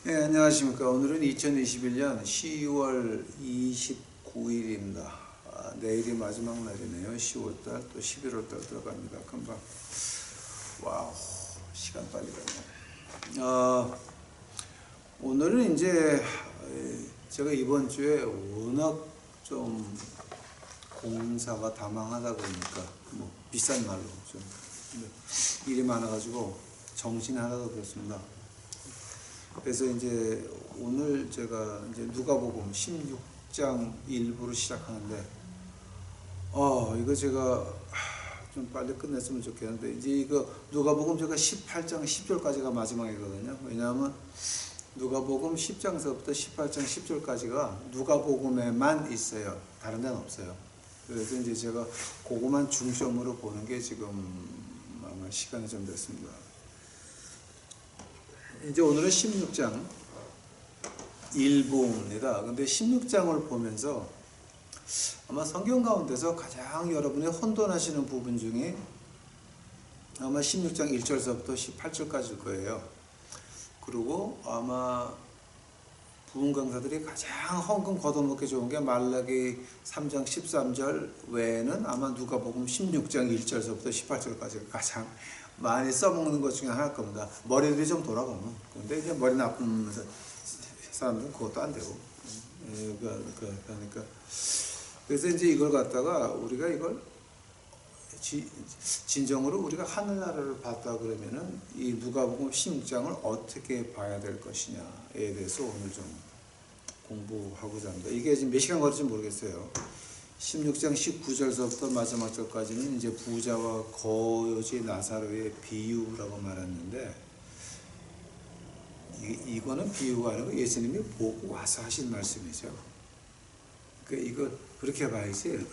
네, 안녕하십니까. 오늘은 2021년 10월 29일입니다. 내일이 마지막 날이네요. 10월달 또 11월달 들어갑니다. 금방. 와우, 시간 빨리 가네. 오늘은 이제 제가 이번 주에 워낙 좀 공사가 다망하다 보니까 뭐 비싼 말로 좀 일이 많아가지고 정신이 하나도 없었습니다. 그래서 이제 오늘 제가 이제 누가복음 16장 일부로 시작하는데 이거 제가 좀 빨리 끝냈으면 좋겠는데, 이제 이거 누가복음 제가 18장 10절까지가 마지막이거든요. 왜냐하면 누가복음 10장서부터 18장 10절까지가 누가복음에만 있어요. 다른 데는 없어요. 그래서 이제 제가 그거만 중점으로 보는 게 지금 아마 시간이 좀 됐습니다. 이제 오늘은 16장 일부입니다. 근데 16장을 보면서 아마 성경 가운데서 가장 여러분이 혼돈하시는 부분 중에 아마 16장 1절서부터 18절까지일 거예요. 그리고 아마 부흥 강사들이 가장 헌금 걷어먹기 좋은 게 말라기 3장 13절 외에는 아마 누가복음 16장 1절서부터 18절까지가 가장 많이 써먹는 것 중에 하나일 겁니다. 머리들이 좀 돌아가면. 근데 이제 머리 나쁜 사람들은 그것도 안 되고. 그러니까. 그래서 이제 이걸 갖다가 우리가 이걸 진정으로 우리가 하늘나라를 봤다 그러면은 이 누가복음 16장을 어떻게 봐야 될 것이냐에 대해서 오늘 좀 공부하고자 합니다. 이게 지금 몇 시간 걸릴지 모르겠어요. 16장 19절서부터 마지막 절까지는 이제 부자와 거지 나사로의 비유라고 말했는데, 이거는 비유가 아니고 예수님이 보고 와서 하신 말씀이죠. 그러니까 이거 그렇게 봐야지.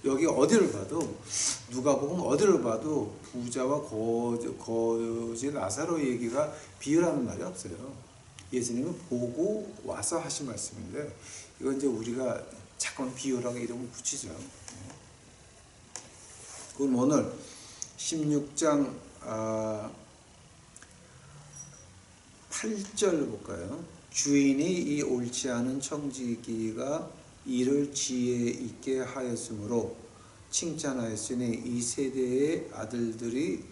여기 어디를 봐도 누가복음 어디를 봐도 부자와 거지 나사로 얘기가 비유라는 말이 없어요. 예수님은 보고 와서 하신 말씀인데, 이건 이제 우리가 자꾸 비유라고 이름을 붙이죠. 그럼 오늘 16장 8절 볼까요? 주인이 이 옳지 않은 청지기가 이를 지혜 있게 하였으므로 칭찬하였으니 이 세대의 아들들이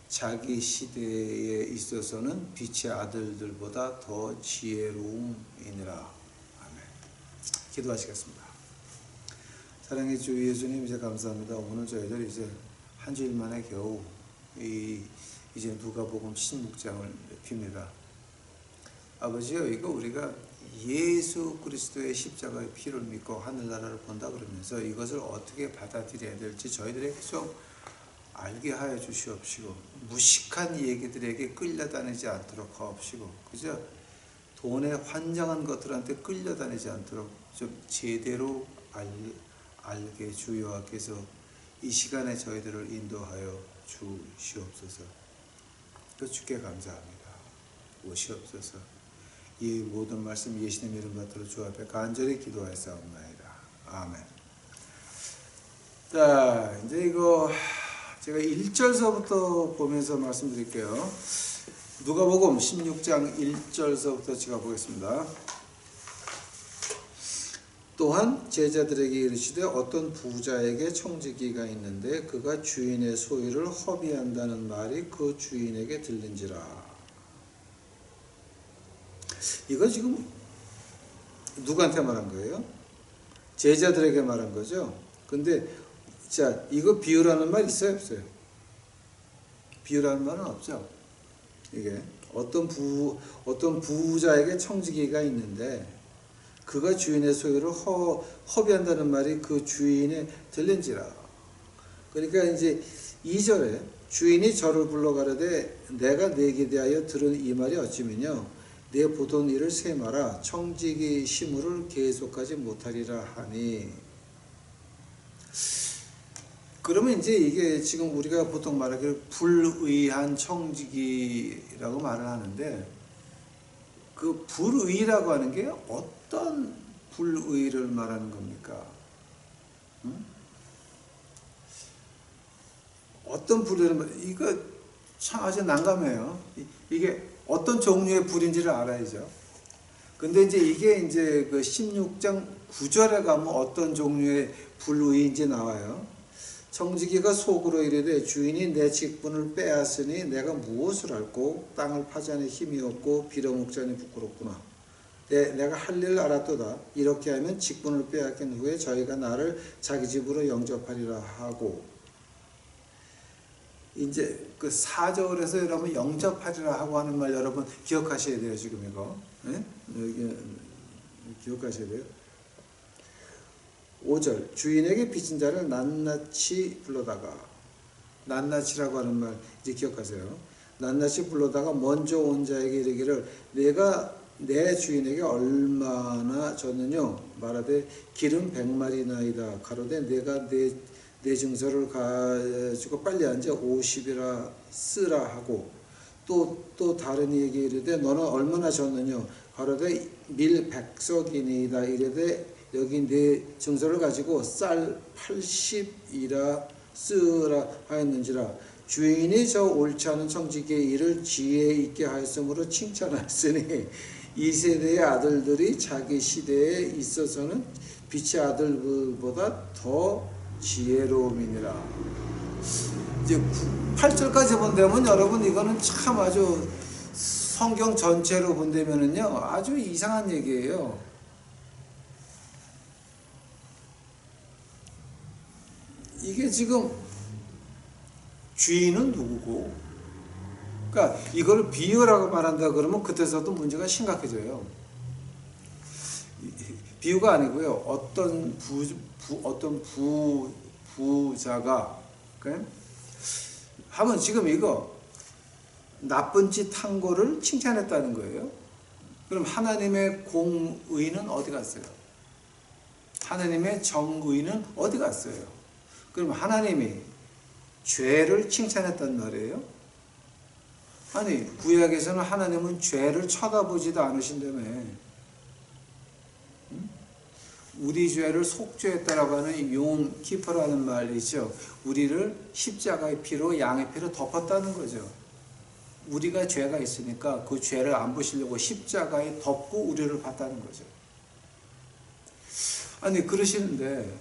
자기 시대에 있어서는 빛의 아들들보다 더 지혜로움이니라. 아멘. 기도하시겠습니다. 사랑의 주 예수님, 이제 감사합니다. 오늘 저희들 이제 한 주일 만에 겨우 이제 누가복음 16장을 핍니다. 아버지요, 이거 우리가 예수 그리스도의 십자가의 피를 믿고 하늘나라를 본다 그러면서 이것을 어떻게 받아들여야 될지 저희들에게 좀 알게 하여 주시옵시고, 무식한 얘기들에게 끌려다니지 않도록 하옵시고, 그죠? 돈에 환장한 것들한테 끌려다니지 않도록 좀 제대로 알게 주여와께서 이 시간에 저희들을 인도하여 주시옵소서. 또 주께 감사합니다. 오시옵소서. 이 모든 말씀 예수님 이름 받들어 주 앞에 간절히 기도하였사옵나이다. 아멘. 자, 이제 이거 제가 1절서부터 보면서 말씀드릴게요. 누가복음 16장 1절서부터 제가 보겠습니다. 또한 제자들에게 이르시되 어떤 부자에게 청지기가 있는데 그가 주인의 소유를 허비한다는 말이 그 주인에게 들린지라. 이거 지금 누구한테 말한 거예요? 제자들에게 말한 거죠. 근데 자, 이거 비유라는 말 있어요, 없어요? 비유라는 말은 없죠. 이게 어떤 부자에게 청지기가 있는데 그가 주인의 소유를 허비한다는 말이 그 주인에 들린지라. 그러니까 이제 2절에 주인이 저를 불러 가로되 내가 네게 대하여 들은 이 말이 어찌면요 내 보던 일을 세마라 청지기 시무를 계속하지 못하리라 하니. 그러면 이제 이게 지금 우리가 보통 말하기를 불의한 청지기라고 말을 하는데, 그 불의라고 하는 게 어떤 불의를 말하는 겁니까? 어떤 불의를 이거 참 아주 난감해요. 이게 어떤 종류의 불인지를 알아야죠. 근데 이제 이게 이제 그 16장 9절에 가면 어떤 종류의 불의인지 나와요. 청지기가 속으로 이르되 주인이 내 직분을 빼앗으니 내가 무엇을 할꼬? 땅을 파자니 힘이 없고 빌어먹자니 부끄럽구나. 내가 할 일을 알았도다. 이렇게 하면 직분을 빼앗긴 후에 저희가 나를 자기 집으로 영접하리라 하고. 이제 그 4절에서 여러분 영접하리라 하고 하는 말 여러분 기억하셔야 돼요. 지금 이거. 네? 여기 기억하셔야 돼요. 5절 주인에게 빚진 자를 낱낱이 불러다가, 낱낱이라고 하는 말 이제 기억하세요. 낱낱이 불러다가 먼저 온 자에게 이르기를 내가 내 주인에게 얼마나 줬느냐 말하되 기름 100마리나이다. 가로되 내가 내 증서를 가지고 빨리 앉아 50이라 쓰라 하고, 또 다른 이에게 이르되 너는 얼마나 줬느냐 가로되 밀 100석이니이다. 이르되 여기 내 증서를 가지고 쌀 80이라 쓰라 하였는지라. 주인이 저 옳지 않은 청지기의 일을 지혜 있게 하였으므로 칭찬하였으니 이 세대의 아들들이 자기 시대에 있어서는 빛의 아들보다 더 지혜로움이니라. 이제 8절까지 본다면 여러분 이거는 참 아주 성경 전체로 본다면은요 아주 이상한 얘기예요. 이게 지금 주인은 누구고, 그러니까 이걸 비유라고 말한다 그러면 그때서도 문제가 심각해져요. 비유가 아니고요. 어떤 부자가 하면 지금 이거 나쁜 짓 한 거를 칭찬했다는 거예요. 그럼 하나님의 공의는 어디 갔어요? 하나님의 정의는 어디 갔어요? 그럼 하나님이 죄를 칭찬했단 말이에요? 아니 구약에서는 하나님은 죄를 쳐다보지도 않으신다며. 우리 죄를 속죄했다라고 하는 용 키퍼라는 말이죠. 우리를 십자가의 피로 양의 피로 덮었다는 거죠. 우리가 죄가 있으니까 그 죄를 안 보시려고 십자가에 덮고 우리를 봤다는 거죠. 아니 그러시는데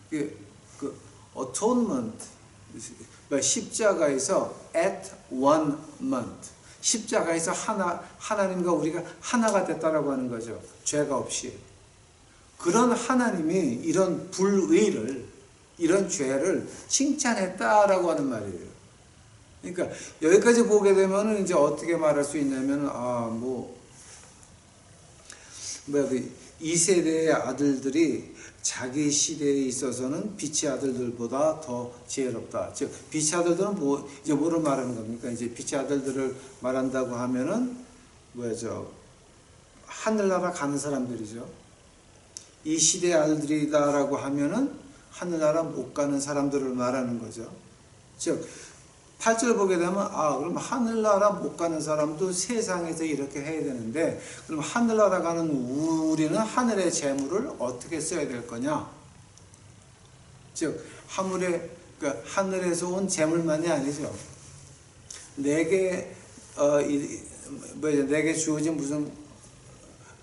그 atonement, 십자가에서 at one month, 십자가에서 하나님과 우리가 하나가 됐다라고 하는 거죠. 죄가 없이. 그런 하나님이 이런 불의를, 이런 죄를 칭찬했다라고 하는 말이에요. 그러니까 여기까지 보게 되면은 이제 어떻게 말할 수 있냐면 이 세대의 아들들이 자기 시대에 있어서는 빛의 아들들보다 더 지혜롭다. 즉 빛의 아들들은 이제 뭐를 말하는 겁니까? 이제 빛의 아들들을 말한다고 하면은 하늘나라 가는 사람들이죠. 이 시대의 아들들이다라고 하면은 하늘나라 못 가는 사람들을 말하는 거죠. 즉 8절 보게 되면 그럼 하늘나라 못 가는 사람도 세상에서 이렇게 해야 되는데 그럼 하늘나라 가는 우리는 하늘의 재물을 어떻게 써야 될 거냐? 즉 하늘에서 온 재물만이 아니죠. 내게 주어진 무슨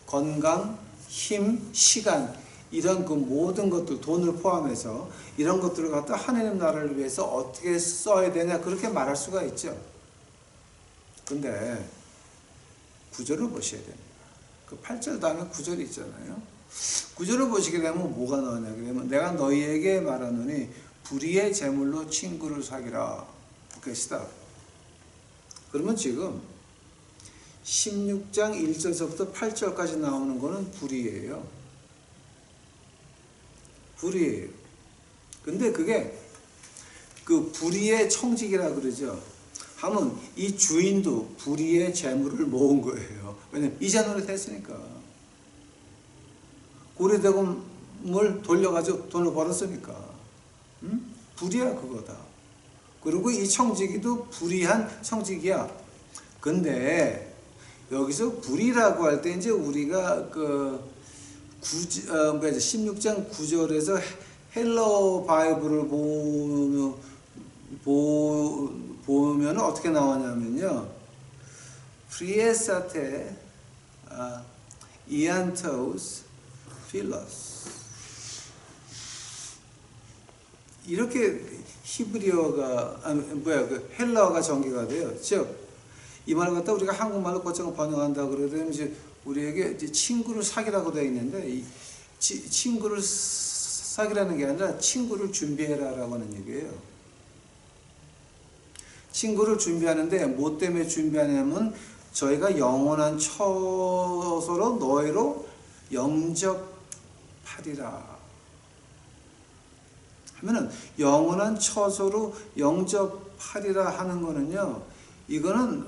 건강, 힘, 시간 이런 그 모든 것들, 돈을 포함해서 이런 것들을 갖다 하나님 나라를 위해서 어떻게 써야 되냐 그렇게 말할 수가 있죠. 근데 구절을 보셔야 됩니다. 그 8절 다음에 9절이 있잖아요. 9절을 보시게 되면 뭐가 나오냐 그러면 내가 너희에게 말하노니 불의의 재물로 친구를 사귀라 그것이다. 그러면 지금 16장 1절서부터 8절까지 나오는 거는 불의예요. 불의예요. 근데 그게 그 불의의 청지기라 그러죠. 하면 이 주인도 불의의 재물을 모은 거예요. 왜냐면 이자 노릇 했으니까. 고리대금을 돌려가지고 돈을 벌었으니까. 불의야 그거다. 그리고 이 청지기도 불의한 청지기야. 근데 여기서 불의라고 할 때 이제 우리가 16장 9절에서 헬러 바이블을 보면 어떻게 나오냐면요. 프리에사테 이안토스 필러스. 이렇게 히브리어가 그 헬라어가 전개가 돼요. 즉 이 말을 갖다 우리가 한국말로 곧장 번역한다 그러면 이제 우리에게 이제 친구를 사귀라고 되어 있는데 이 친구를 사귀라는 게 아니라 친구를 준비해라라고 하는 얘기예요. 친구를 준비하는데 뭐 때문에 준비하냐면 저희가 영원한 처소로 너희로 영접하리라 하면은 영원한 처소로 영접하리라 하는 거는요. 이거는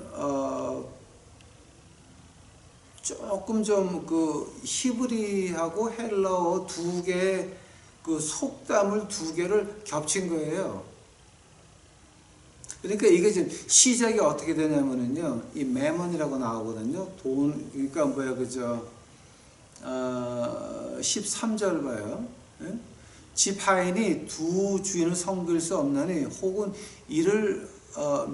조금 좀 그 히브리하고 헬라어 두 개의 그 속담을 두 개를 겹친 거예요. 그러니까 이게 지금 시작이 어떻게 되냐면은요, 이 매먼이라고 나오거든요. 돈, 그러니까 뭐야, 그저, 13절 봐요. 예? 집 하인이 두 주인을 섬길 수 없나니, 혹은 이를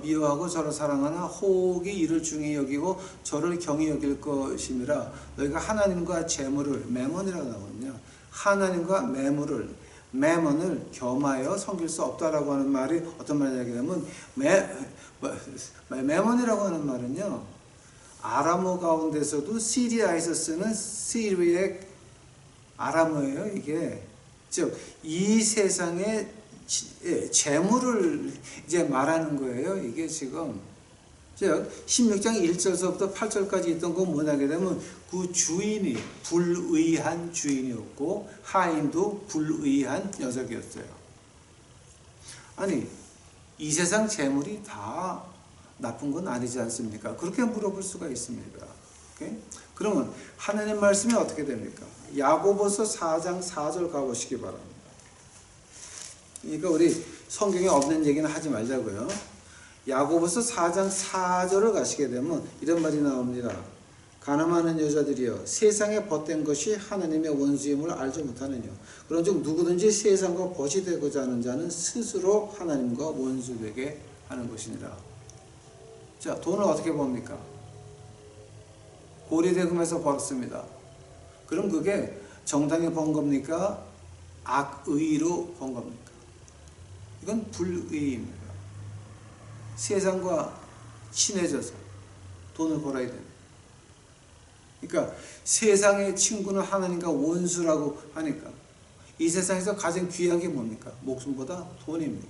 미워하고 저를 사랑하나, 혹이 이를 중히 여기고 저를 경히 여길 것임이라. 너희가 하나님과 재물을, 매먼이라고 나오거든요. 하나님과 매먼을 겸하여 섬길 수 없다라고 하는 말이 어떤 말이냐면 매먼이라고 하는 말은요, 아람어 가운데서도 시리아에서 쓰는 시리액 아람어예요. 이게 즉 이 세상의 재물을 이제 말하는 거예요. 이게 지금 즉 16장 1절서부터 8절까지 있던 건 뭐냐게 되면 그 주인이 불의한 주인이었고 하인도 불의한 녀석이었어요. 아니 이 세상 재물이 다 나쁜 건 아니지 않습니까? 그렇게 물어볼 수가 있습니다. 오케이? 그러면 하나님 말씀이 어떻게 됩니까? 야고보서 4장 4절 가보시기 바랍니다. 그러니까 우리 성경에 없는 얘기는 하지 말자고요. 야고보서 4장 4절을 가시게 되면 이런 말이 나옵니다. 가늠하는 여자들이여 세상에 벗된 것이 하나님의 원수임을 알지 못하느냐. 그런즉 누구든지 세상과 벗이 되고자 하는 자는 스스로 하나님과 원수되게 하는 것이니라. 자, 돈을 어떻게 봅니까? 고리대금에서 벌었습니다. 그럼 그게 정당히 번 겁니까? 악의로 번 겁니까? 이건 불의입니다. 세상과 친해져서 돈을 벌어야 됩니다. 그러니까 세상의 친구는 하나님과 원수라고 하니까 이 세상에서 가장 귀한 게 뭡니까? 목숨보다 돈입니다.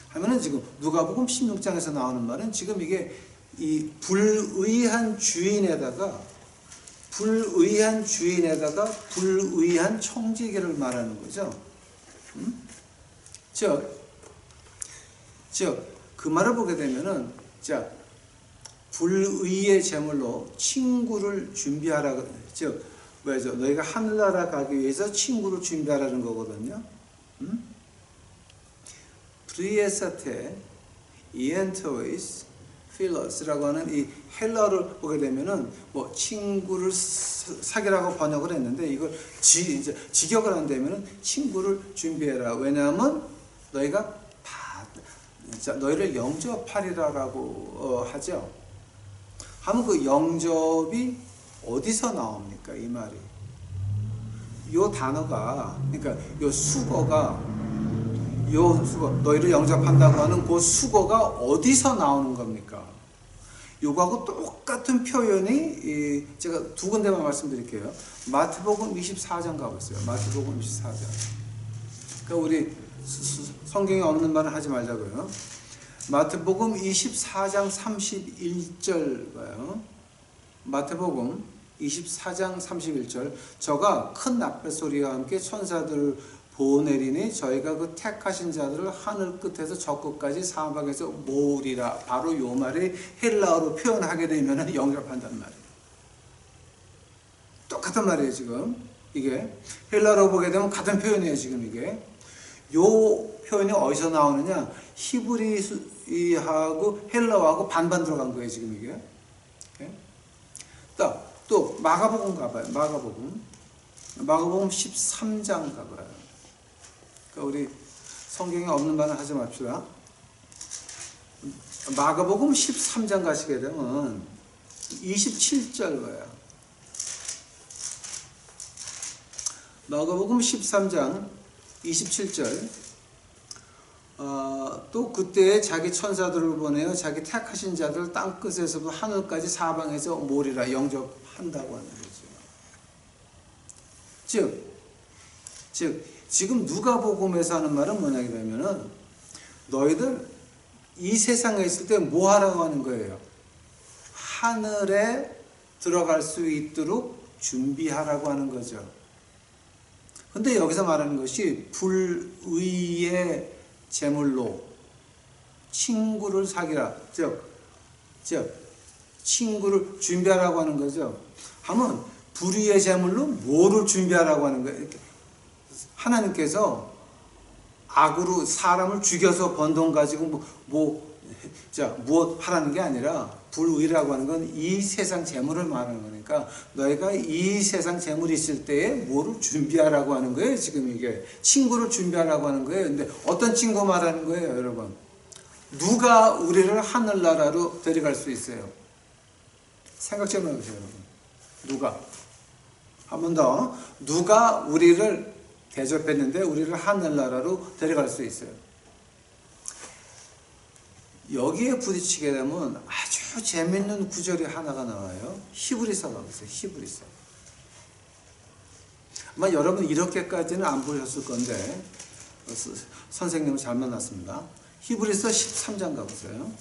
하면은 지금 누가복음 16장에서 나오는 말은 지금 이게 이 불의한 주인에다가 불의한 청지기를 말하는 거죠. 즉 그 말을 보게 되면은 자 불의의 제물로 친구를 준비하라. 즉 왜죠? 너희가 하늘나라 가기 위해서 친구를 준비하라는 거거든요. 프리에사테 이엔토이스 필러스라고 하는 이 헬라어를 보게 되면은 뭐 친구를 사귀라고 번역을 했는데 이걸 이제 직역을 한다면은 친구를 준비해라. 왜냐하면 너희가 너희를 영접하리라라고 하죠. 하면 그 영접이 어디서 나옵니까? 이 말이. 요 단어가 그러니까 요 수거가 너희를 영접한다고 하는 그 수거가 어디서 나오는 겁니까? 요거하고 똑같은 표현이 제가 두 군데만 말씀드릴게요. 마태복음 24장 가보세요. 마태복음 24장. 그러니까 우리 성경에 없는 말은 하지 말자고요. 마태복음 24장 31절 봐요. 마태복음 24장 31절. 저가 큰 납배 소리와 함께 천사들을 보내리니 저희가 그 택하신 자들을 하늘 끝에서 저 끝까지 사방에서 모으리라. 바로 요 말이 헬라어로 표현하게 되면 영접한단 말이에요. 똑같은 말이에요. 지금 이게 헬라어로 보게 되면 같은 표현이에요. 지금 이게 요 표현이 어디서 나오느냐? 히브리하고 헬라어하고 반반 들어간 거예요. 지금 이게. 또 마가복음 가봐요. 마가복음 13장 가봐요. 그러니까 우리 성경에 없는 말은 하지 맙시다. 마가복음 13장 가시게 되면 27절 봐요. 마가복음 13장 27절. 또 그때 자기 천사들을 보내어 자기 택하신 자들 땅 끝에서부터 하늘까지 사방에서 모리라 영접한다고 하는 거죠. 즉 지금 누가복음에서 하는 말은 뭐냐 그러면은 너희들 이 세상에 있을 때 뭐 하라고 하는 거예요? 하늘에 들어갈 수 있도록 준비하라고 하는 거죠. 근데 여기서 말하는 것이 불의의 제물로 친구를 사귀라. 즉 친구를 준비하라고 하는 거죠. 하면 불의의 제물로 뭐를 준비하라고 하는 거예요? 하나님께서 악으로 사람을 죽여서 번 돈 가지고 무엇 하라는 게 아니라 불의라고 하는 건 이 세상 재물을 말하는 거니까 너희가 이 세상 재물이 있을 때에 뭐를 준비하라고 하는 거예요. 지금 이게 친구를 준비하라고 하는 거예요. 근데 어떤 친구 말하는 거예요, 여러분? 누가 우리를 하늘나라로 데려갈 수 있어요? 생각 좀 해보세요, 여러분. 누가? 한 번 더. 누가 우리를 대접했는데 우리를 하늘나라로 데려갈 수 있어요? 여기에 부딪히게 되면 아주 재밌는 구절이 하나가 나와요. 히브리서가 있어요. 히브리서. 아마 여러분 이렇게까지는 안 보셨을 건데 선생님을 잘 만났습니다. 히브리서 13장 가보세요.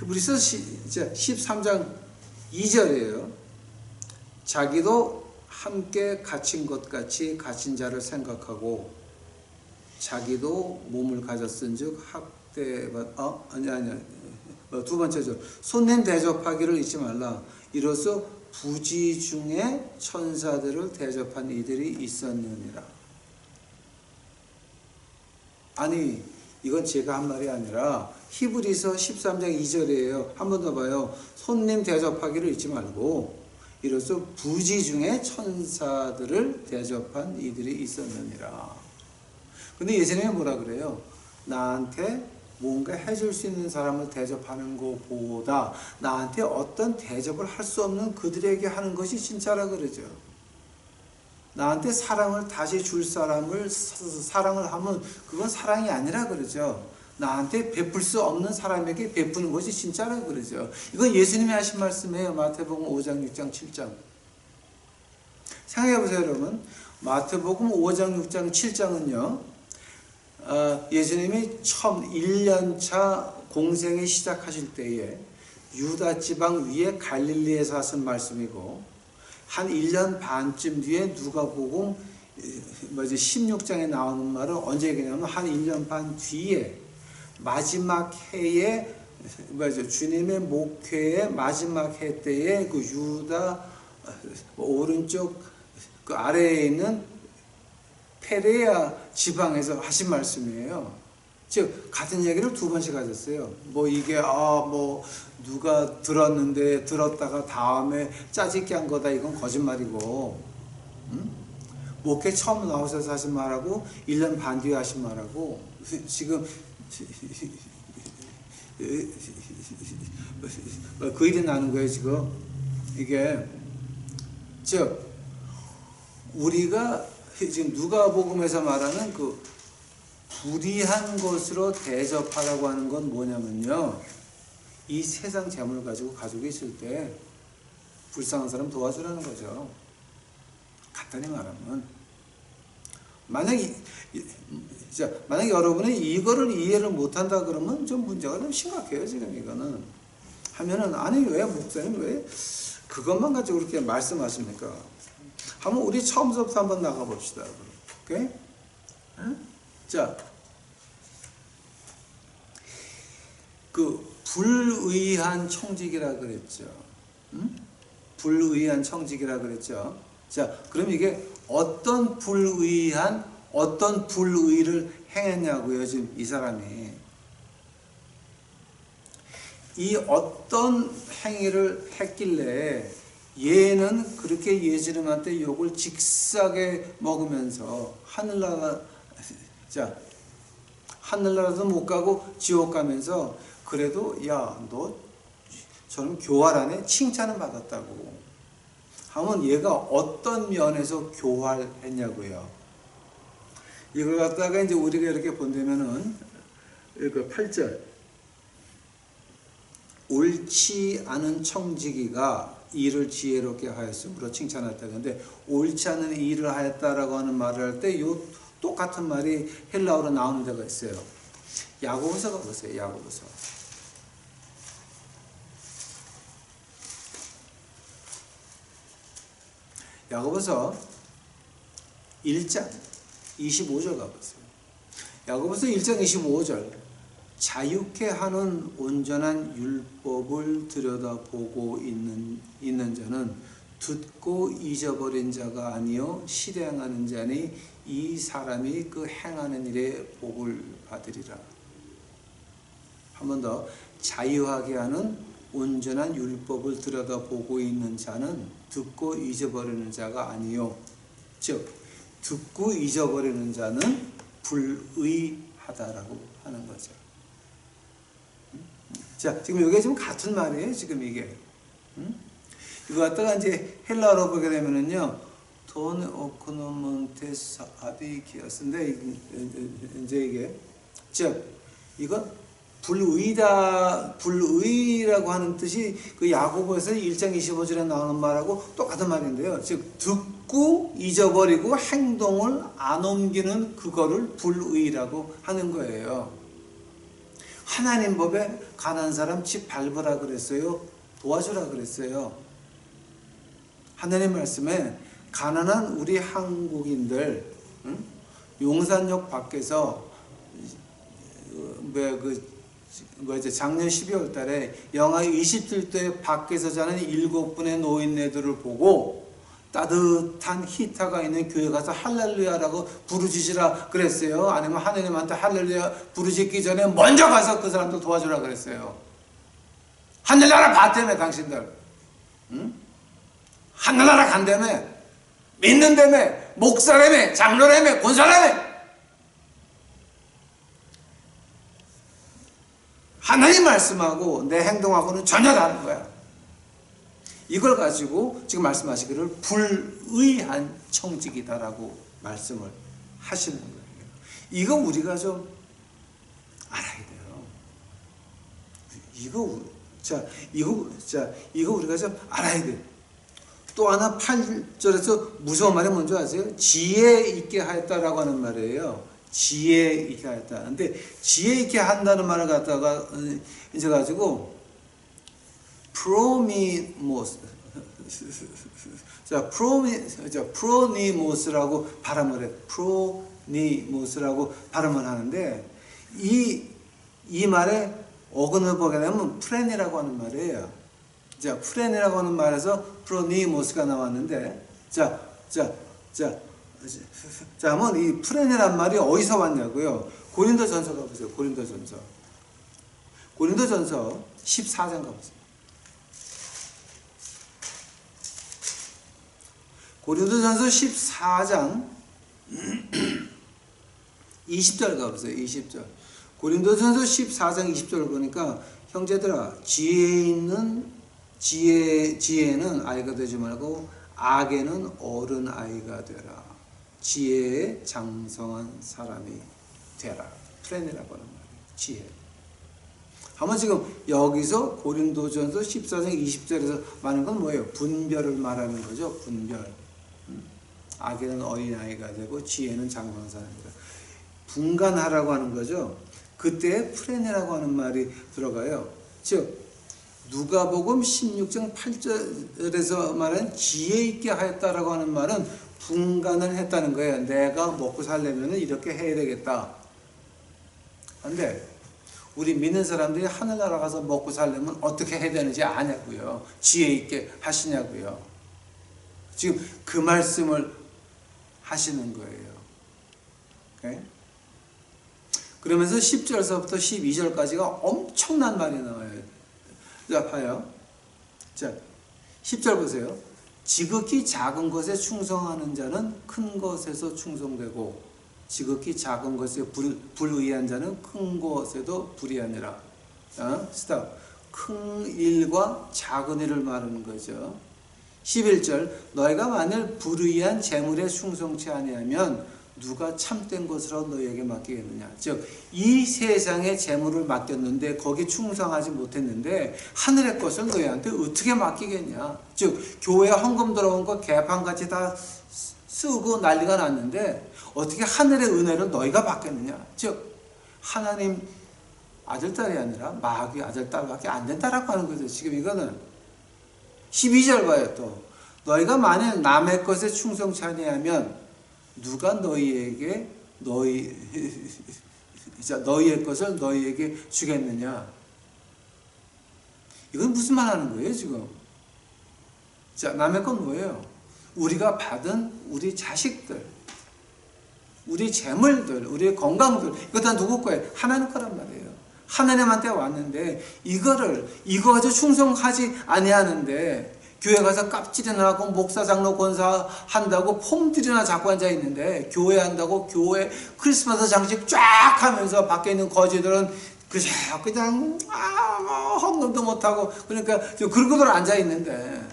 히브리서 13장 2절이에요. 자기도 함께 갇힌 것 같이 갇힌 자를 생각하고 자기도 몸을 가졌은즉 두 번째 절 손님 대접하기를 잊지 말라. 이로써 부지 중에 천사들을 대접한 이들이 있었느니라. 아니 이건 제가 한 말이 아니라 히브리서 13장 2절이에요. 한 번 더 봐요. 손님 대접하기를 잊지 말고 이로써 부지 중에 천사들을 대접한 이들이 있었느니라. 근데 예전에 뭐라 그래요? 나한테 뭔가 해줄 수 있는 사람을 대접하는 것보다 나한테 어떤 대접을 할 수 없는 그들에게 하는 것이 진짜라 그러죠. 나한테 사랑을 다시 줄 사람을 사랑을 하면 그건 사랑이 아니라 그러죠. 나한테 베풀 수 없는 사람에게 베푸는 것이 진짜라 그러죠. 이건 예수님이 하신 말씀이에요. 마태복음 5장, 6장, 7장. 생각해 보세요, 여러분. 마태복음 5장, 6장, 7장은요. 예수님이 처음 1년차 공생을 시작하실 때에 유다 지방 위에 갈릴리에서 하신 말씀이고 한 1년 반쯤 뒤에 누가복음 16장에 나오는 말은 언제 얘기냐면 한 1년 반 뒤에 마지막 해에 주님의 목회의 마지막 해 때에 그 유다 오른쪽 그 아래에 있는 페레아 지방에서 하신 말씀이에요. 즉 같은 얘기를 두 번씩 하셨어요. 이게 누가 들었다가 다음에 짜집기 한 거다. 이건 거짓말이고, 목회 처음 나오셔서 하신 말하고 1년 반 뒤에 하신 말하고 지금 그 일이 나는 거예요. 지금 이게 즉 우리가 지금 누가복음에서 말하는 그 불의한 것으로 대접하라고 하는 건 뭐냐면요. 이 세상 재물을 가지고 가족이 있을 때 불쌍한 사람 도와주라는 거죠. 간단히 말하면 만약에 여러분이 이거를 이해를 못한다 그러면 좀 문제가 좀 심각해요. 지금 이거는 하면은 아니 왜 목사님 왜 그것만 가지고 그렇게 말씀하십니까? 한번 우리 처음부터 한번 나가봅시다. 오케이? 자, 그 불의한 청직이라 그랬죠. 불의한 청직이라 그랬죠. 자, 그럼 이게 어떤 불의를 행했냐고요. 지금 이 사람이 이 어떤 행위를 했길래 얘는 그렇게 예수님한테 욕을 직사게 먹으면서 하늘나라도 못 가고 지옥 가면서 그래도 야, 너 저는 교활 안에 칭찬을 받았다고 하면 얘가 어떤 면에서 교활했냐고요. 이걸 갖다가 이제 우리가 이렇게 본다면은 그 8절 옳지 않은 청지기가 일을 지혜롭게 하였으므로 칭찬했다. 근데 옳지 않은 일을 하였다라고 하는 말을 할 때 요 똑같은 말이 헬라어로 나오는 데가 있어요. 야고보서가 보세요. 야고보서. 야고보서 1장 25절 가보세요. 야고보서 1장 25절 자유케 하는 온전한 율법을 들여다보고 있는 자는 듣고 잊어버린 자가 아니요 실행하는 자니 이 사람이 그 행하는 일에 복을 받으리라. 한 번 더 자유하게 하는 온전한 율법을 들여다보고 있는 자는 듣고 잊어버리는 자가 아니요 즉 듣고 잊어버리는 자는 불의하다라고 하는 거죠. 자, 지금 이게 지금 같은 말이에요. 지금 이게. 이거 갖다가 이제 헬라어로 보게 되면은요, 돈 오코노몬테스 아비키아스인데, 이제 이게, 즉, 이건 불의라고 하는 뜻이 그 야고보에서 1장 25절에 나오는 말하고 똑같은 말인데요. 즉, 듣고 잊어버리고 행동을 안 옮기는 그거를 불의라고 하는 거예요. 하나님 법에 가난한 사람 집 밟으라 그랬어요? 도와주라 그랬어요? 하나님 말씀에 가난한 우리 한국인들 용산역 밖에서 작년 12월 달에 영하 27도에 밖에서 자는 7분의 노인네들을 보고 따뜻한 히터가 있는 교회 가서 할렐루야라고 부르짖으라 그랬어요? 아니면 하나님한테 할렐루야 부르짖기 전에 먼저 가서 그 사람들 도와주라 그랬어요? 하늘나라 봤다며 당신들. 응? 하늘나라 간다며 믿는다며 목사라며 장로라며 권사라며 하나님 말씀하고 내 행동하고는 전혀 다른 거야. 이걸 가지고 지금 말씀하시기를 불의한 청직이다라고 말씀을 하시는 거예요. 이거 우리가 좀 알아야 돼요. 이거 우리가 좀 알아야 돼요. 또 하나 8절에서 무서운 말이 뭔지 아세요? 지혜 있게 하였다라고 하는 말이에요. 지혜 있게 하였다. 근데 지혜 있게 한다는 말을 갖다가 이제 가지고 프로미모스 프로니모스라고 발음을 해. 프로니모스라고 발음을 하는데 이 말의 어근을 보게 되면 프렌이라고 하는 말이에요. 자, 프렌이라고 하는 말에서 프로니모스가 나왔는데 한번 이 프렌이란 말이 어디서 왔냐고요? 고린도전서 가보세요. 고린도전서 14장 가보세요. 고린도전서 14장 20절 가보세요. 20절. 고린도전서 14장 20절을 보니까 형제들아 지혜는 아이가 되지 말고 악에는 어른 아이가 되라. 지혜에 장성한 사람이 되라. 프렌이라고 하는 말이에요. 지혜. 한번 지금 여기서 고린도전서 14장 20절에서 말하는 건 뭐예요? 분별을 말하는 거죠. 분별. 악에는 어린아이가 되고 지혜는 장성한 사람이다. 분간하라고 하는 거죠. 그때 프렌이라고 하는 말이 들어가요. 즉 누가복음 16장 8절에서 말하는 지혜 있게 하였다라고 하는 말은 분간을 했다는 거예요. 내가 먹고 살려면 이렇게 해야 되겠다. 그런데 우리 믿는 사람들이 하늘나라 가서 먹고 살려면 어떻게 해야 되는지 아냐고요. 지혜 있게 하시냐고요. 지금 그 말씀을 하시는 거예요. 오케이? 그러면서 10절서부터 12절까지가 엄청난 말이 나와요. 자, 봐요. 자, 10절 보세요. 지극히 작은 것에 충성하는 자는 큰 것에서 충성되고 지극히 작은 것에 불의한 자는 큰 것에도 불의하니라. 스탑. 큰 일과 작은 일을 말하는 거죠. 11절 너희가 만일 불의한 재물에 충성치 아니하면 누가 참된 것으로 너희에게 맡기겠느냐. 즉 이 세상의 재물을 맡겼는데 거기 충성하지 못했는데 하늘의 것을 너희한테 어떻게 맡기겠냐. 즉 교회 헌금 들어온 거 개판같이 다 쓰고 난리가 났는데 어떻게 하늘의 은혜를 너희가 받겠느냐. 즉 하나님 아들, 딸이 아니라 마귀 아들, 딸밖에 안 된다라고 하는 거죠. 지금 이거는 12절 봐요. 또 너희가 만일 남의 것에 충성치 아니하면 누가 너희에게 너희의 것을 너희에게 주겠느냐. 이건 무슨 말 하는 거예요 지금? 자, 남의 건 뭐예요? 우리가 받은 우리 자식들, 우리 재물들, 우리의 건강들, 이거 다 누구 거예요? 하나님 거란 말이에요. 하나님한테 왔는데 이거 가지고 충성하지 아니하는데 교회 가서 깝질이나 하고 목사, 장로, 권사 한다고 폼들이나 잡고 앉아 있는데 교회 한다고 교회 크리스마스 장식 쫙 하면서 밖에 있는 거지들은 그냥 헌금도 못하고 그러니까 그러고들 앉아 있는데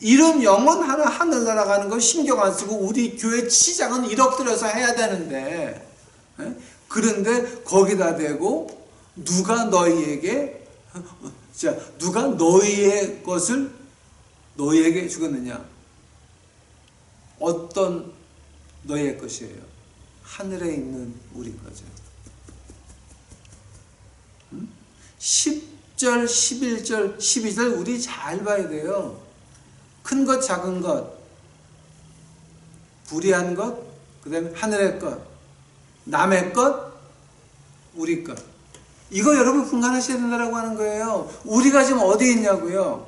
이런 영혼 하나 하늘나라 가는 거 신경 안 쓰고 우리 교회 시장은 1억 들여서 해야 되는데 그런데 거기다 대고 누가 너희에게 누가 너희의 것을 너희에게 주겠느냐. 어떤 너희의 것이에요? 하늘에 있는 우리 거죠. 10절, 11절, 12절 우리 잘 봐야 돼요. 큰 것, 작은 것, 불의한 것, 그 다음에 하늘의 것, 남의 것, 우리 것. 이거 여러분 분간하셔야 된다고 하는 거예요. 우리가 지금 어디에 있냐고요?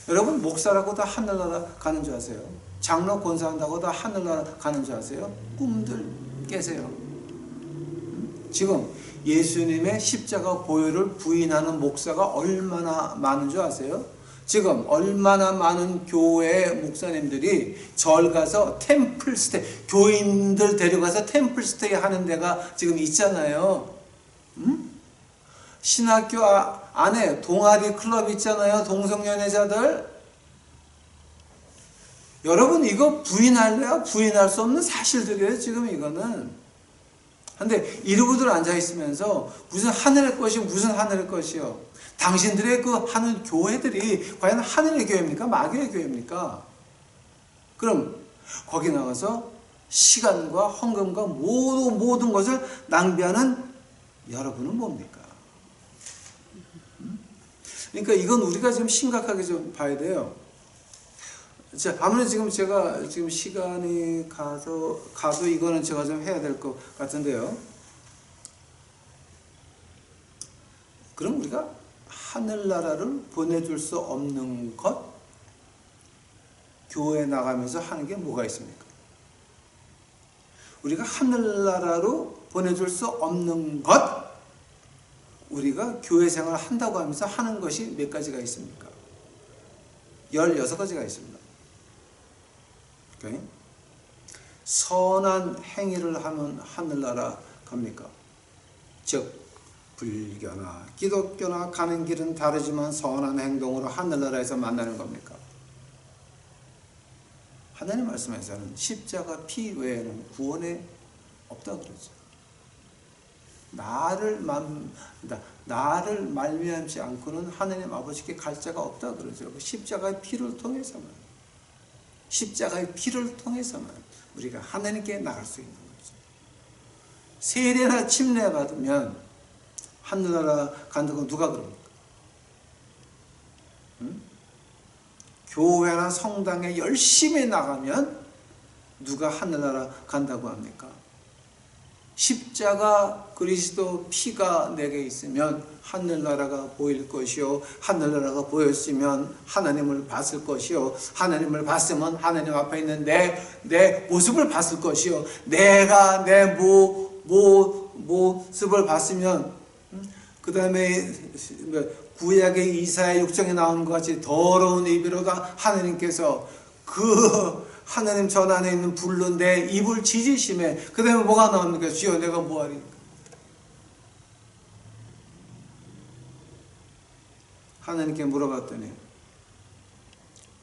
여러분 목사라고 다 하늘나라 가는 줄 아세요? 장로 권사한다고 다 하늘나라 가는 줄 아세요? 꿈들 깨세요. 지금 예수님의 십자가 보혈을 부인하는 목사가 얼마나 많은 줄 아세요? 지금 얼마나 많은 교회 목사님들이 절 가서 템플스테이, 교인들 데려가서 템플스테이 하는 데가 지금 있잖아요. 신학교 안에 동아리 클럽 있잖아요. 동성연애자들. 여러분 이거 부인할래요? 부인할 수 없는 사실들이에요. 지금 이거는. 근데 이러고들 앉아있으면서 무슨 하늘의 것이 무슨 하늘의 것이요. 당신들의 그 하는 교회들이 과연 하늘의 교회입니까? 마귀의 교회입니까? 그럼 거기 나가서 시간과 헌금과 모든 것을 낭비하는 여러분은 뭡니까? 그러니까 이건 우리가 좀 심각하게 좀 봐야 돼요. 자, 아무래도 제가 시간이 가도 이거는 제가 좀 해야 될 것 같은데요. 그럼 우리가 하늘나라를 보내줄 수 없는 것, 교회 나가면서 하는 게 뭐가 있습니까? 우리가 하늘나라로 보내줄 수 없는 것, 우리가 교회 생활을 한다고 하면서 하는 것이 몇 가지가 있습니까? 16가지가 있습니다. 오케이? 선한 행위를 하면 하늘나라 갑니까? 즉 불교나 기독교나 가는 길은 다르지만 선한 행동으로 하늘나라에서 만나는 겁니까? 하나님 말씀에서는 십자가 피 외에는 구원에 없다 그러죠. 나를 말미암지 않고는 하나님 아버지께 갈 자가 없다 그러죠. 십자가의 피를 통해서만, 십자가의 피를 통해서만 우리가 하나님께 나갈 수 있는 거죠. 세례나 침례 받으면 하늘나라 간다고 누가 그럽니까? 교회나 성당에 열심히 나가면 누가 하늘나라 간다고 합니까? 십자가 그리스도 피가 내게 있으면 하늘나라가 보일 것이요, 하늘나라가 보였으면 하나님을 봤을 것이요, 하나님을 봤으면 하나님 앞에 있는 내 모습을 봤을 것이요, 내가 내 모습을 봤으면, 그 다음에 구약의 이사야 6장에 나오는 것 같이 더러운 입으로다 하나님께서 그 하나님 전 안에 있는 불로 내 입을 지지심에 그 다음에 뭐가 나옵니까? 주여 내가 뭐하리까? 하나님께 물어봤더니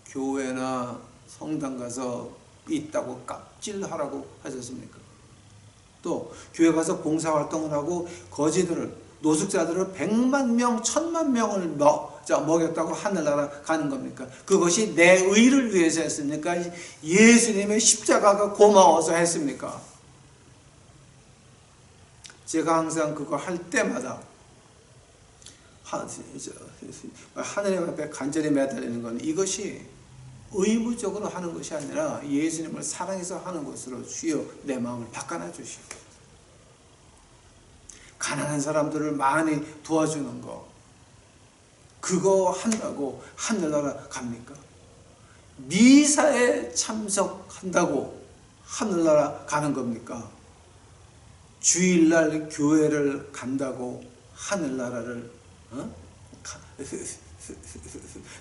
교회나 성당 가서 있다고 깝질하라고 하셨습니까? 또 교회 가서 봉사활동을 하고 거지들을 노숙자들을 100만 명, 1000만 명을 먹였다고 하늘나라 가는 겁니까? 그것이 내 의를 위해서 했습니까? 예수님의 십자가가 고마워서 했습니까? 제가 항상 그거 할 때마다 하느님 앞에 간절히 매달리는 건 이것이 의무적으로 하는 것이 아니라 예수님을 사랑해서 하는 것으로 주여 내 마음을 바꿔놔 주시오. 가난한 사람들을 많이 도와주는 거 그거 한다고 하늘나라 갑니까? 미사에 참석한다고 하늘나라 가는 겁니까? 주일날 교회를 간다고 하늘나라를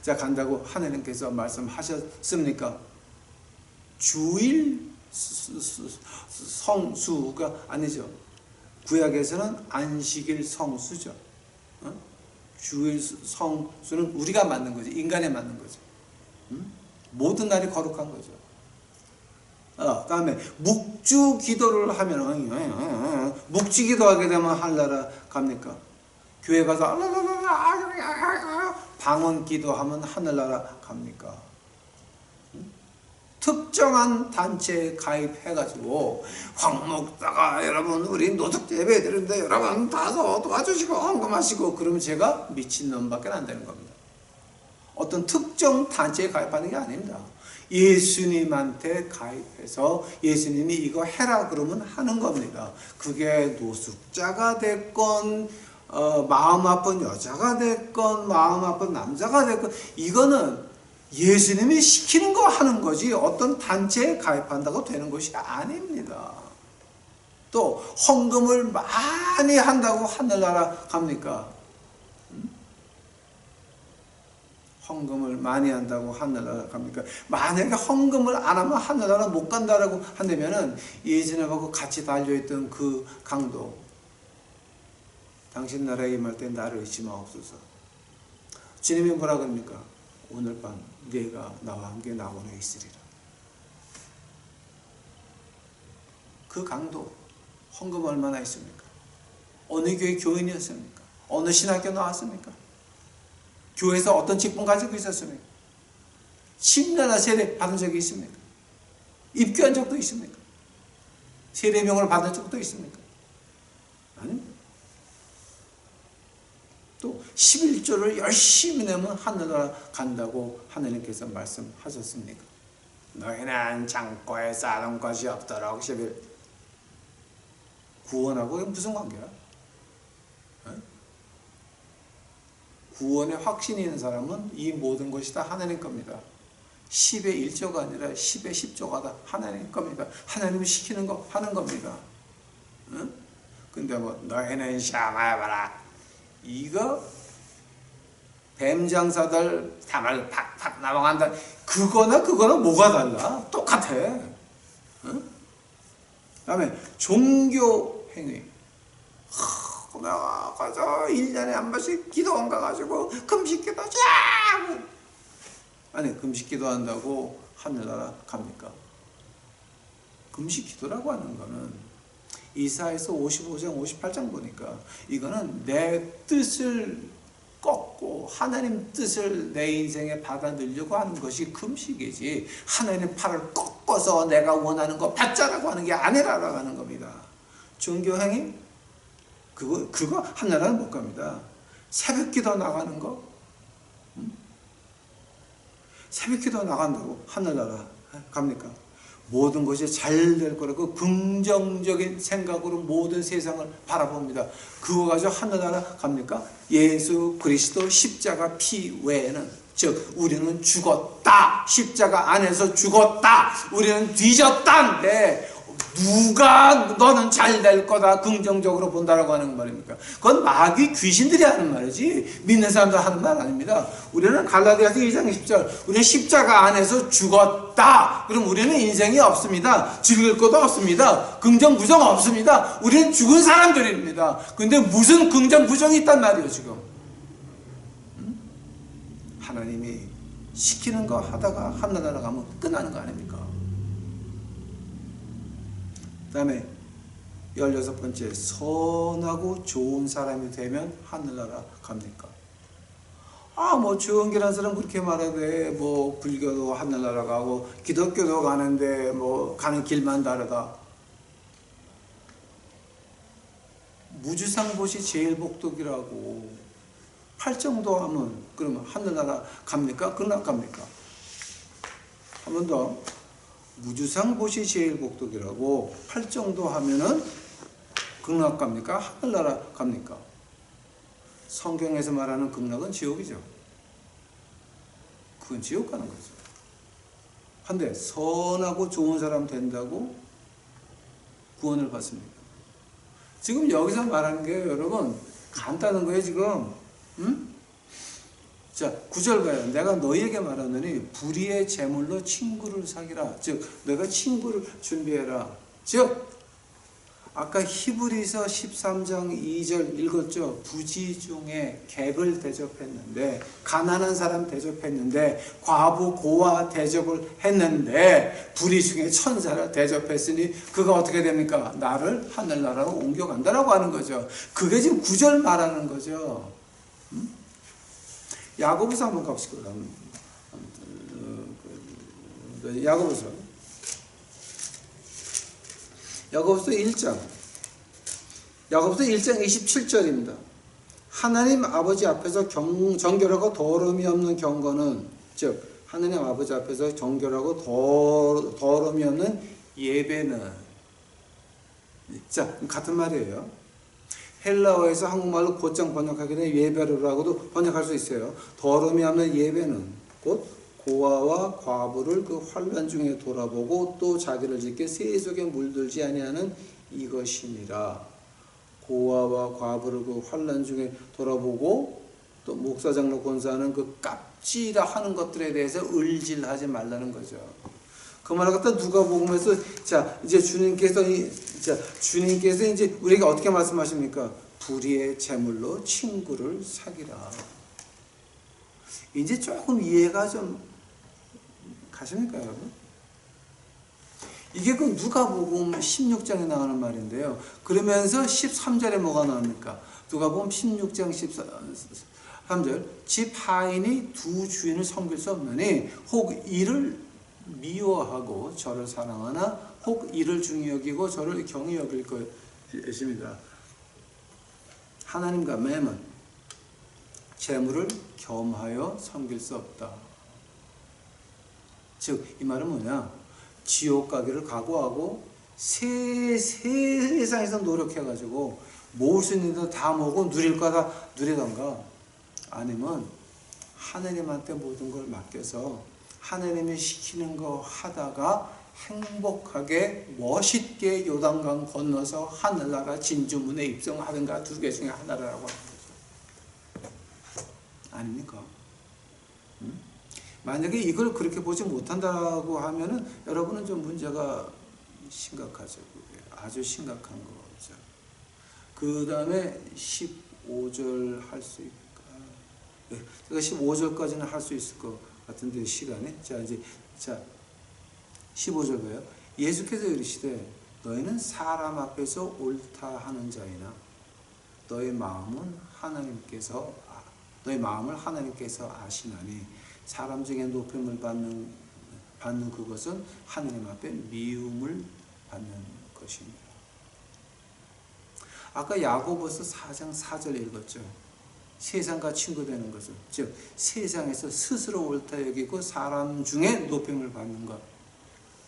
자 간다고 하나님께서 말씀하셨습니까? 주일 성수가 아니죠. 구약에서는 안식일 성수죠. 주일 성수는 우리가 만든 거죠. 인간에 맞는 거죠. 모든 날이 거룩한 거죠. 다음에 묵주 기도를 하면 묵주 기도하게 되면 하늘나라 갑니까? 교회 가서 방언 기도하면 하늘나라 갑니까? 특정한 단체에 가입해가지고 황 목사가 여러분 우리 노숙자 예배 드리는데 여러분 다서 도와주시고 헌금하시고 그러면 제가 미친놈밖에 안 되는 겁니다. 어떤 특정 단체에 가입하는 게 아닙니다. 예수님한테 가입해서 예수님이 이거 해라 그러면 하는 겁니다. 그게 노숙자가 됐건 마음 아픈 여자가 됐건 마음 아픈 남자가 됐건 이거는 예수님이 시키는 거 하는 거지 어떤 단체에 가입한다고 되는 것이 아닙니다. 또 헌금을 많이 한다고 하늘나라 갑니까? 헌금을 많이 한다고 하늘나라 갑니까? 만약에 헌금을 안 하면 하늘나라 못 간다라고 한다면은 예수님하고 같이 달려있던 그 강도 당신 나라에 임할 때 나를 잊지 마옵소서. 주님이 뭐라 그럽니까? 오늘 밤 네가 나와 함께 낙원에 있으리라. 그 강도 헌금 얼마나 했습니까? 어느 교회 교인이었습니까? 어느 신학교 나왔습니까? 교회에서 어떤 직분 가지고 있었습니까? 10년이나 세례 받은 적이 있습니까? 입교한 적도 있습니까? 세례명을 받은 적도 있습니까? 아닙니다. 또 11조를 열심히 내면 하늘나라 간다고 하나님께서 말씀하셨습니까? 너희는 창고에 쌓아놓은 것이 없도록 11 구원하고 무슨 관계야? 구원에 확신이 있는 사람은 이 모든 것이 다 하나님 겁니다. 10의 1조가 아니라 10의 10조가 다 하나님 겁니다. 하나님이 시키는 거 하는 겁니다. 근데 뭐 너희는 시험해봐라. 이거 뱀장사들 담을 팍팍 나방한다. 그거나 뭐가 달라? 똑같아. 다음에 종교 행위. 내가 가서 1년에 한 번씩 기도원 가가지고 금식기도 쫙 아니 금식기도 한다고 하늘나라 갑니까? 금식기도라고 하는 거는 이사야서 55장 58장 보니까 이거는 내 뜻을 꺾고 하나님 뜻을 내 인생에 받아들이려고 하는 것이 금식이지 하나님 팔을 꺾어서 내가 원하는 거 받자라고 하는 게 아니라고 하는 겁니다. 종교행위? 그거 하늘나라는 못 갑니다. 새벽기도 나가는 거? 새벽기도 나간다고 하늘나라 갑니까? 모든 것이 잘 될 거라고 긍정적인 생각으로 모든 세상을 바라봅니다. 그거 가지고 하늘나라 갑니까? 예수 그리스도 십자가 피 외에는 즉 우리는 죽었다. 십자가 안에서 죽었다. 우리는 뒤졌다인데 누가 너는 잘 될 거다 긍정적으로 본다라고 하는 말입니까? 그건 마귀 귀신들이 하는 말이지 믿는 사람들 하는 말 아닙니다. 우리는 갈라디아서 2장 10절 우리는 십자가 안에서 죽었다. 그럼 우리는 인생이 없습니다. 즐길 것도 없습니다. 긍정 부정 없습니다. 우리는 죽은 사람들입니다. 근데 무슨 긍정 부정이 있단 말이에요 지금. 하나님이 시키는 거 하다가 하늘나라 가면 끝나는 거 아닙니까? 그 다음에 16번째, 선하고 좋은 사람이 되면 하늘나라 갑니까? 뭐 조은결한 사람 그렇게 말하되 뭐 불교도 하늘나라 가고 기독교도 가는데 뭐 가는 길만 다르다. 무주상보시 제일 복덕이라고 팔정도 하면 그러면 하늘나라 갑니까? 극락 갑니까? 한 번 더. 무주상보시 제일 복덕이라고 팔정도 하면은 극락 갑니까? 하늘나라 갑니까? 성경에서 말하는 극락은 지옥이죠. 그건 지옥 가는 거죠. 한데 선하고 좋은 사람 된다고 구원을 받습니다. 지금 여기서 말하는 게 여러분 간단한 거예요 지금. 자, 9절 봐요. 내가 너희에게 말하노니 불의의 재물로 친구를 사귀라. 즉 너가 친구를 준비해라. 즉 아까 히브리서 13장 2절 읽었죠. 부지 중에 객을 대접했는데 가난한 사람 대접했는데 과부 고아 대접을 했는데 불의 중에 천사를 대접했으니 그가 어떻게 됩니까? 나를 하늘나라로 옮겨간다라고 하는 거죠. 그게 지금 9절 말하는 거죠. 야고보서 한번 갑시다. 야고보서 1장. 야고보서 1장 27절입니다. 하나님 아버지 앞에서 정결하고 더러움이 없는 경건은, 즉 하나님 아버지 앞에서 정결하고 더러움이 없는 예배는, 자 같은 말이에요. 헬라어에서 한국말로 곧장 번역하게 되면 예배로라고도 번역할 수 있어요. 더러움이 없는 예배는 곧 고아와 과부를 그 환난 중에 돌아보고 또 자기를 지켜 세속에 물들지 아니하는 이것이니라. 고아와 과부를 그 환난 중에 돌아보고 또 목사장로 권사하는 그 깝지라 하는 것들에 대해서 을질하지 말라는 거죠. 그 말을 갖다 누가복음에서 자 이제 주님께서 이제 우리에게 어떻게 말씀하십니까? 불의의 재물로 친구를 사귀라. 이제 조금 이해가 좀 가십니까, 여러분? 이게 그 누가복음 16장에 나오는 말인데요. 그러면서 13절에 뭐가 나옵니까? 누가복음 16장 13절. 집 하인이 두 주인을 섬길 수 없느니 혹 이를 미워하고 저를 사랑하나 혹 이를 중히 여기고 저를 경히 여길 것입니다. 하나님과 매만 재물을 겸하여 섬길 수 없다. 즉 이 말은 뭐냐? 지옥 가기를 각오하고 세상에서 노력해가지고 모을 수 있는 거 다 모으고 누릴 거 다 누리던가, 아니면 하나님한테 모든 걸 맡겨서 하나님이 시키는 거 하다가 행복하게 멋있게 요단강 건너서 하늘나라 진주문에 입성하든가 두 개 중에 하나라고 하는 거죠. 아닙니까? 만약에 이걸 그렇게 보지 못한다고 하면은 여러분은 좀 문제가 심각하죠. 아주 심각한 거죠. 그 다음에 15절 할 수 있을까? 제가 15절까지는 할 수 있을 것 같은데 시간이. 자 15절 봐요. 예수께서 이르시되 너희는 사람 앞에서 옳다 하는 자이나 너희 마음을 하나님께서 아시나니 사람 중에 높임을 받는 그것은 하나님 앞에 미움을 받는 것입니다. 아까 야고보서 4장 4절 읽었죠. 세상과 친구 되는 것은, 즉 세상에서 스스로 옳다 여기고 사람 중에 높임을 받는 것,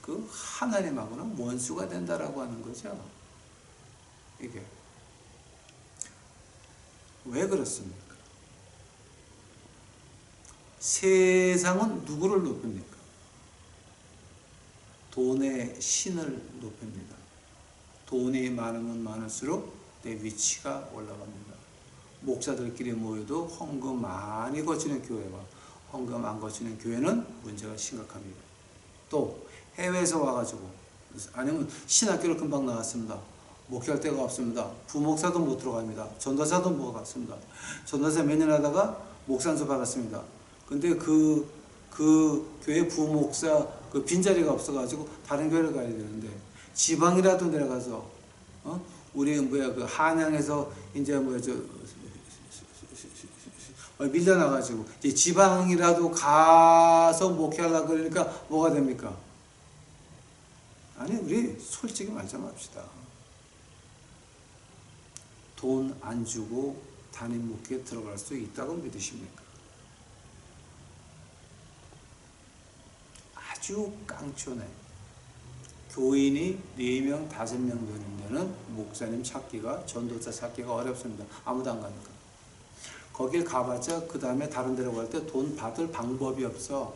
그 하나님하고는 원수가 된다라고 하는 거죠. 이게 왜 그렇습니까? 세상은 누구를 높입니까? 돈의 신을 높입니다. 돈이 많으면 많을수록 내 위치가 올라갑니다. 목사들끼리 모여도 헌금 많이 거치는 교회와 헌금 안 거치는 교회는 문제가 심각합니다. 또 해외에서 와가지고 아니면 신학교를 금방 나왔습니다. 목회할 데가 없습니다. 부목사도 못 들어갑니다. 전도사도 못 갔습니다. 전도사 몇 년 하다가 목사안수 받았습니다. 근데 그 교회 부목사 그 빈자리가 없어가지고 다른 교회를 가야 되는데 지방이라도 내려가서 우리 그 한양에서 이제 밀려나가지고 이제 지방이라도 가서 목회하려고 그러니까 뭐가 됩니까? 아니 우리 솔직히 말씀합시다. 돈 안 주고 담임 목회에 들어갈 수 있다고 믿으십니까? 아주 깡촌해. 교인이 4명, 5명 되는 데는 목사님 찾기가, 전도사 찾기가 어렵습니다. 아무도 안 가니까. 거길 가봤자 그 다음에 다른 데로 갈 때 돈 받을 방법이 없어.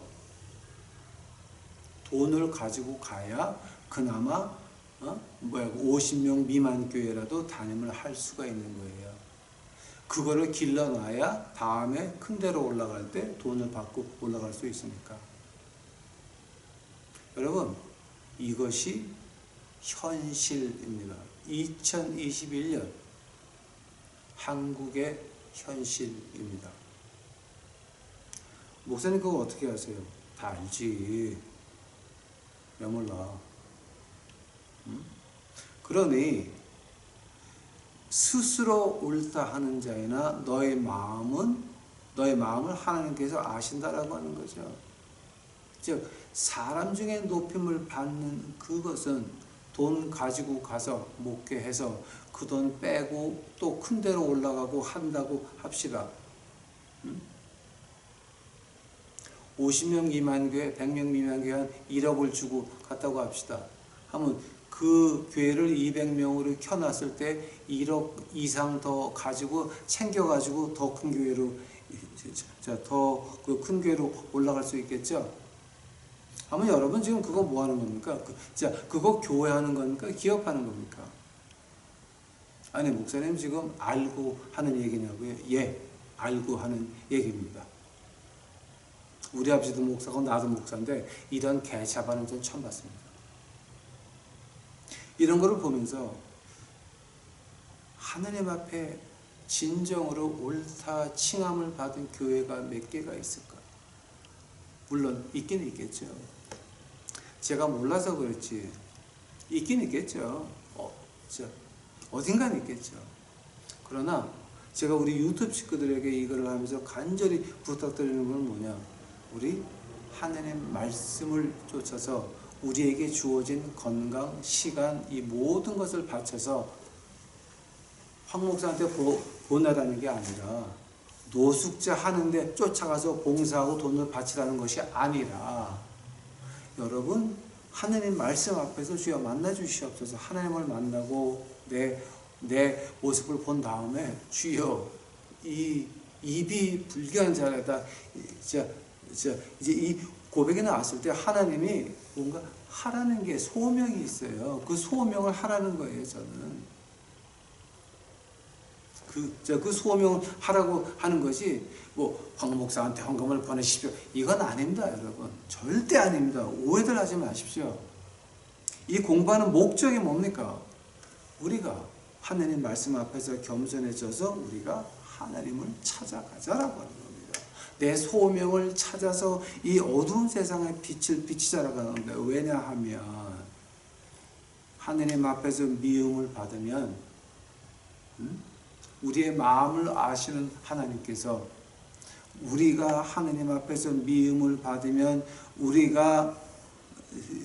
돈을 가지고 가야 그나마 50명 미만 교회라도 담임을 할 수가 있는 거예요. 그거를 길러놔야 다음에 큰 데로 올라갈 때 돈을 받고 올라갈 수 있으니까. 여러분, 이것이 현실입니다. 2021년 한국의 현실입니다. 목사님 그거 어떻게 아세요? 다 알지. 왜 몰라? 그러니 스스로 옳다 하는 자이나 너의 마음을 하나님께서 아신다라고 하는 거죠. 즉 사람 중에 높임을 받는 그것은 돈 가지고 가서 목회해서 그 돈 빼고 또 큰 데로 올라가고 한다고 합시다. 50명 미만 교회, 100명 미만 교회 한 1억을 주고 갔다고 합시다. 하면 그 교회를 200명으로 켜놨을 때 1억 이상 더 가지고 챙겨가지고 더 큰 교회로 더 그 큰 교회로 올라갈 수 있겠죠. 하면 여러분 지금 그거 뭐 하는 겁니까? 그거 교회 하는 겁니까? 기업하는 겁니까? 아니 목사님 지금 알고 하는 얘기냐고요? 예, 알고 하는 얘기입니다. 우리 아버지도 목사고 나도 목사인데 이런 개잡아는 전 처음 봤습니다. 이런 거를 보면서 하느님 앞에 진정으로 옳다 칭함을 받은 교회가 몇 개가 있을까? 물론 있긴 있겠죠. 제가 몰라서 그렇지 있긴 있겠죠. 어딘가는 있겠죠. 그러나 제가 우리 유튜브 식구들에게 이걸 하면서 간절히 부탁드리는 건 뭐냐, 우리 하나님 말씀을 쫓아서 우리에게 주어진 건강, 시간, 이 모든 것을 바쳐서 황 목사한테 보내라는 게 아니라 노숙자 하는데 쫓아가서 봉사하고 돈을 바치라는 것이 아니라 여러분 하나님 말씀 앞에서 주여 만나 주시옵소서. 하나님을 만나고 내 모습을 본 다음에 주여 이 입이 불교한 자라다 이제 이 고백이 나왔을 때 하나님이 뭔가 하라는 게 소명이 있어요. 그 소명을 하라는 거예요. 저는 그 소명을 하라고 하는 것이 뭐 황 목사한테 헌금을 보내십시오 이건 아닙니다. 여러분 절대 아닙니다. 오해들 하지 마십시오. 이 공부하는 목적이 뭡니까? 우리가 하나님 말씀 앞에서 겸손해져서 우리가 하나님을 찾아가자라고 하는 겁니다. 내 소명을 찾아서 이 어두운 세상에 빛을 비치자라고 하는 겁니다. 왜냐하면 하나님 앞에서 미움을 받으면 우리의 마음을 아시는 하나님께서 우리가 하나님 앞에서 미움을 받으면 우리가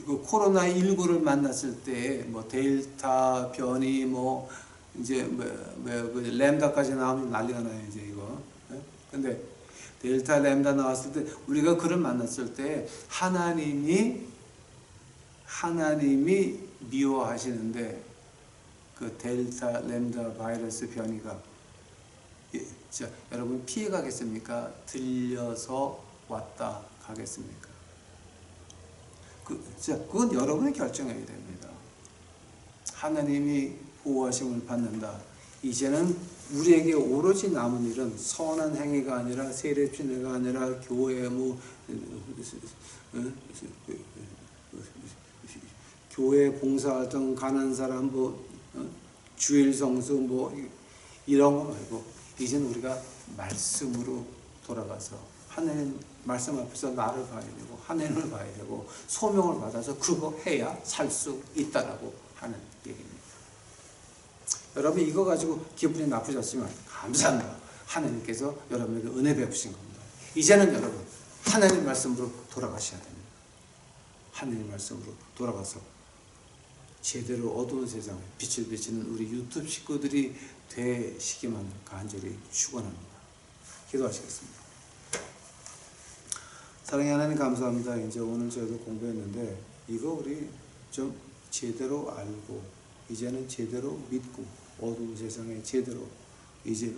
코로나19를 만났을 때 뭐 델타 변이 뭐 이제 그 램다까지 나오면 난리가 나요 이제 이거. 근데 델타 램다 나왔을 때 우리가 그를 만났을 때 하나님이 미워하시는데 그 델타 램다 바이러스 변이가 여러분 피해 가겠습니까? 들려서 왔다 가겠습니까? 그건 여러분이 결정해야 됩니다. 하나님이 보호하심을 받는다. 이제는 우리에게 오로지 남은 일은 선한 행위가 아니라 세례주례가 아니라 교회 교회 봉사활동, 가난한 사람 주일 성수 이런 거 말고 이제는 우리가 말씀으로 돌아가서 하나님 말씀 앞에서 나를 봐야 되고 하나님을 봐야 되고 소명을 받아서 그거 해야 살 수 있다라고 하는 얘기입니다. 여러분 이거 가지고 기분이 나쁘지 않지만 감사합니다. 하나님께서 여러분에게 은혜 베푸신 겁니다. 이제는 여러분 하나님 말씀으로 돌아가셔야 됩니다. 하나님 말씀으로 돌아가서 제대로 어두운 세상에 빛을 비치는 우리 유튜브 식구들이 되시기만 간절히 축원합니다. 기도하시겠습니다. 사랑의 하나님 감사합니다. 이제 오늘 저희도 공부했는데 이거 우리 좀 제대로 알고 이제는 제대로 믿고 어두운 세상에 제대로 이제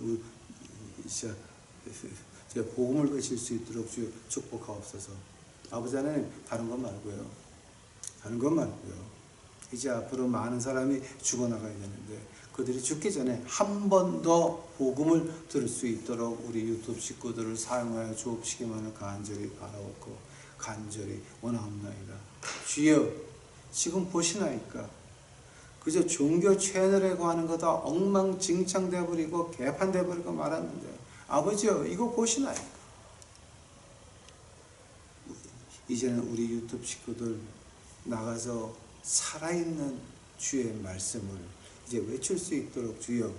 복음을 외칠 수 있도록 주여 축복하옵소서. 아버지 하나님 다른 것 말고요. 다른 것 말고요. 이제 앞으로 많은 사람이 죽어나가야 되는데 그들이 죽기 전에 한 번 더 복음을 들을 수 있도록 우리 유튜브 식구들을 사용하여 주옵시기만을 간절히 바라옵고 간절히 원하옵나이다. 주여 지금 보시나이까 그저 종교 채널에 관한 거 다 엉망진창돼 버리고 개판돼 버리고 말았는데 아버지여 이거 보시나이까 이제는 우리 유튜브 식구들 나가서 살아있는 주의 말씀을 이제 외칠 수 있도록 주여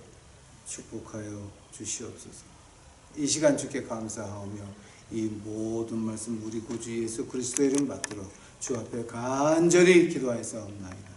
축복하여 주시옵소서. 이 시간 주께 감사하며 이 모든 말씀 우리 구주 예수 그리스도의 이름 받들어 주 앞에 간절히 기도하였사옵나이다.